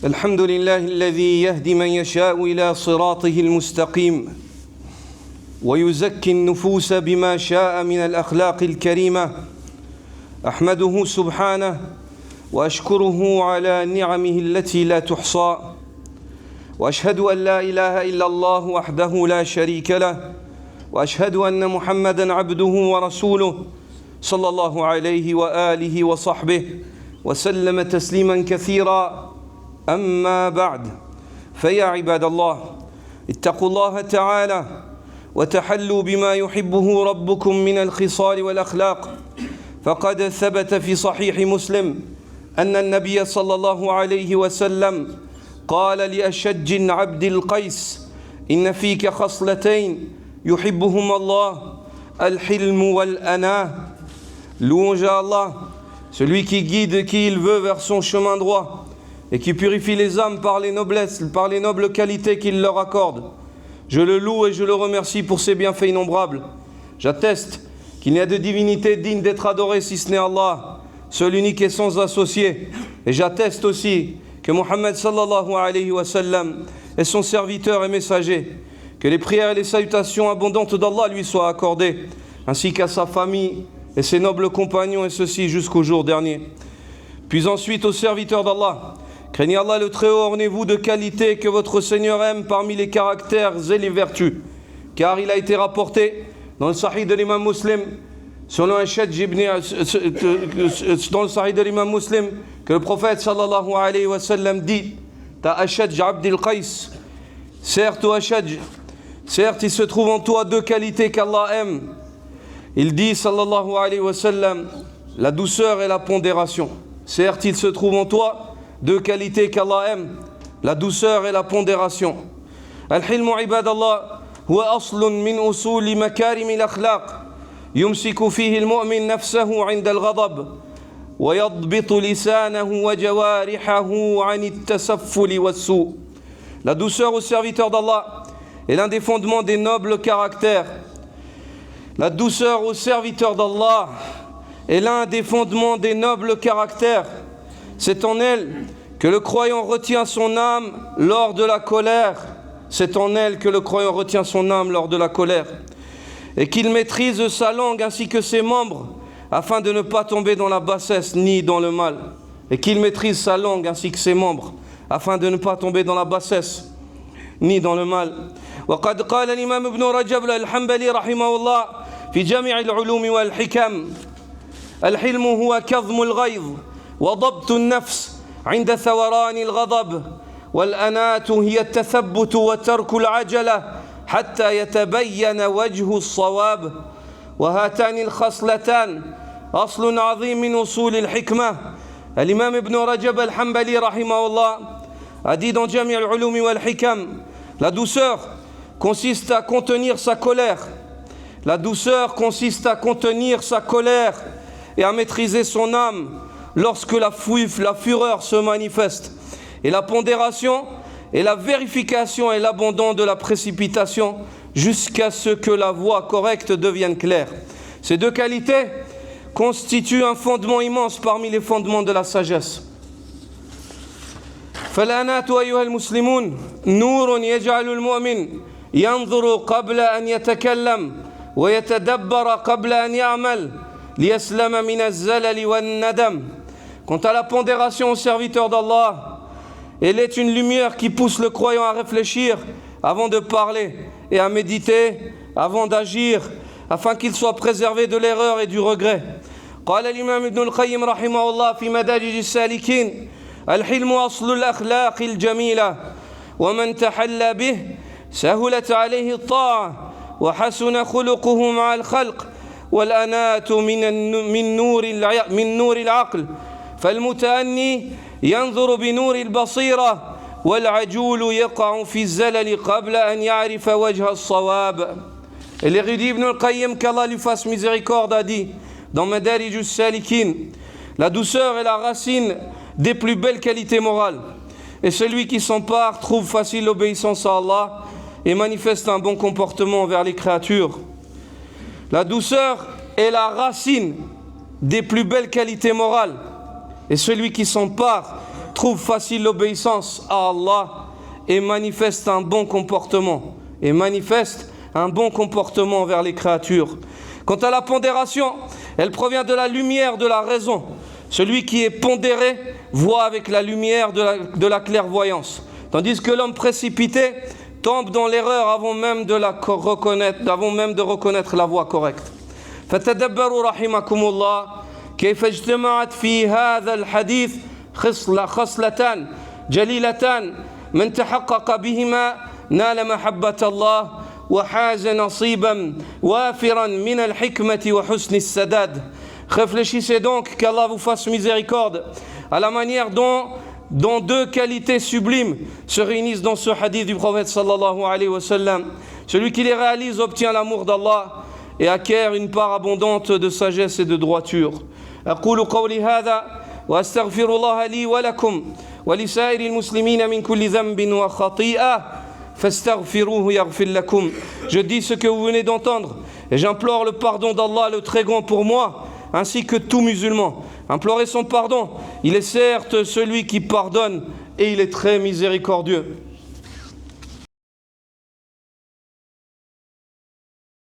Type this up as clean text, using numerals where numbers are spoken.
الحمد لله الذي يهدي من يشاء إلى صراطه المستقيم ويزكي النفوس بما شاء من الأخلاق الكريمة. أحمده سبحانه وأشكره على نعمه التي لا تحصى، وأشهد أن لا إله إلا الله وحده لا شريك له، وأشهد أن محمدًا عبده ورسوله صلى الله عليه وآله وصحبه وسلم تسليمًا كثيرًا. أما بعد، فيا عباد الله اتقوا الله تعالى وتحلوا بما يحبه ربكم من الخصال والأخلاق، فقد ثبت في صحيح مسلم أن النبي صلى الله عليه وسلم قال لأشج عبد القيس: إن فيك خصلتين يحبهما الله، الحلم والأناة. Louange à Allah, celui qui guide qui il veut vers son chemin droit et qui purifie les âmes par les noblesses, par les nobles qualités qu'il leur accorde. Je le loue et je le remercie pour ses bienfaits innombrables. J'atteste qu'il n'y a de divinité digne d'être adorée si ce n'est Allah, seul unique et sans associé. Et j'atteste aussi que Mohammed sallallahu alayhi wa sallam est son serviteur et messager. Que les prières et les salutations abondantes d'Allah lui soient accordées, ainsi qu'à sa famille et ses nobles compagnons, et ceci jusqu'au jour dernier. Puis ensuite aux serviteurs d'Allah. Craignez Allah le Très-Haut, ornez-vous de qualités que votre Seigneur aime parmi les caractères et les vertus. Car il a été rapporté dans le Sahih de l'imam Muslim, selon un dans le Sahih de l'imam Muslim, que le prophète sallallahu alayhi wa sallam dit: Ta Ashaj Abdil Qais, certes au Ashaj, certes il se trouve en toi deux qualités qu'Allah aime. Il dit sallallahu alayhi wa sallam, la douceur et la pondération. Certes il se trouve en toi deux qualités qu'Allah aime, la douceur et la pondération. Al-hilmu ibadallah huwa aslun min usuli makarim al-akhlaq yumsiku fihi al-mu'min nafsahu 'inda al-ghadab wa yadbitu lisanahu wa jawarihahu 'an at-tasafful was-su'. La douceur au serviteur d'Allah est l'un des fondements des nobles caractères. La douceur au serviteur d'Allah est l'un des fondements des nobles caractères. C'est en elle que le croyant retient son âme lors de la colère. C'est en elle que le croyant retient son âme lors de la colère. Et qu'il maîtrise sa langue ainsi que ses membres, afin de ne pas tomber dans la bassesse ni dans le mal. Et qu'il maîtrise sa langue ainsi que ses membres, afin de ne pas tomber dans la bassesse ni dans le mal. وقد قال الإمام ابن رجب الحنبلي رحمه الله في جامع العلوم والحكم: الحلم هو كظم الغيظ وضبط النفس عند ثوران الغضب، والأناة هي التثبت وترك العجلة حتى يتبين وجه الصواب. وهاتان الخصلتان أصل عظيم من أصول الحكمة. الإمام ابن رجب الحنبلي رحمه الله a dit dans Jami' al-Ulum wal-Hikam: la douceur consiste à contenir sa colère. La douceur consiste à contenir sa colère et à maîtriser son âme lorsque la fureur se manifeste. Et la pondération et la vérification et l'abandon de la précipitation jusqu'à ce que la voie correcte devienne claire. Ces deux qualités constituent un fondement immense parmi les fondements de la sagesse. فالأناة أيها المسلمون نور يجعل المؤمن ينظر قبل أن يتكلم ويتدبر قبل أن يعمل ليسلم من الزلل والندم. Quant à la pondération au serviteur d'Allah, elle est une lumière qui pousse le croyant à réfléchir avant de parler et à méditer avant d'agir, afin qu'il soit préservé de l'erreur et du regret. قال الإمام ابن القيم رحمه الله في مدارج السالكين: الحلم أصل الأخلاق الجميلة، ومن تحلى به سهلت عليه الطاعة وحسن خلقه مع الخلق. والأناة من نور العقل، فالمتأني ينظر بنور البصيرة، والعجول يقع في الزلل قبل أن يعرف وجه الصواب. Et l'érudit Ibn al-Qayyim, qu'Allah lui fasse miséricorde, a dit dans Madarij al-Salikin: la douceur est la racine des plus belles qualités morales, et celui qui s'empare trouve facile l'obéissance à Allah et manifeste un bon comportement envers les créatures. La douceur est la racine des plus belles qualités morales, et celui qui s'empare trouve facile l'obéissance à Allah et manifeste un bon comportement. Envers les créatures. Quant à la pondération, elle provient de la lumière de la raison. Celui qui est pondéré voit avec la lumière de la clairvoyance. Tandis que l'homme précipité tombe dans l'erreur avant même de reconnaître la voie correcte. فتدبروا رحمكم الله كيف اجتمعت في هذا الحديث خصلتان جليلتان من تحقق بهما نال محبة الله وحاز نصيبا وافرا من الحكمة وحسن السداد. Réfléchissez donc, qu'Allah vous fasse miséricorde à la manière dont deux qualités sublimes se réunissent dans ce hadith du prophète sallallahu alayhi wa sallam. Celui qui les réalise obtient l'amour d'Allah et acquiert une part abondante de sagesse et de droiture. أقول قولي هذا وأستغفر الله لي ولكم ولسائر المسلمين من كل ذنب وخطيئة فاستغفروه يغفر لكم. Je dis ce que vous venez d'entendre et j'implore le pardon d'Allah le très grand pour moi ainsi que tout musulman. Implorez son pardon, il est certes celui qui pardonne et il est très miséricordieux.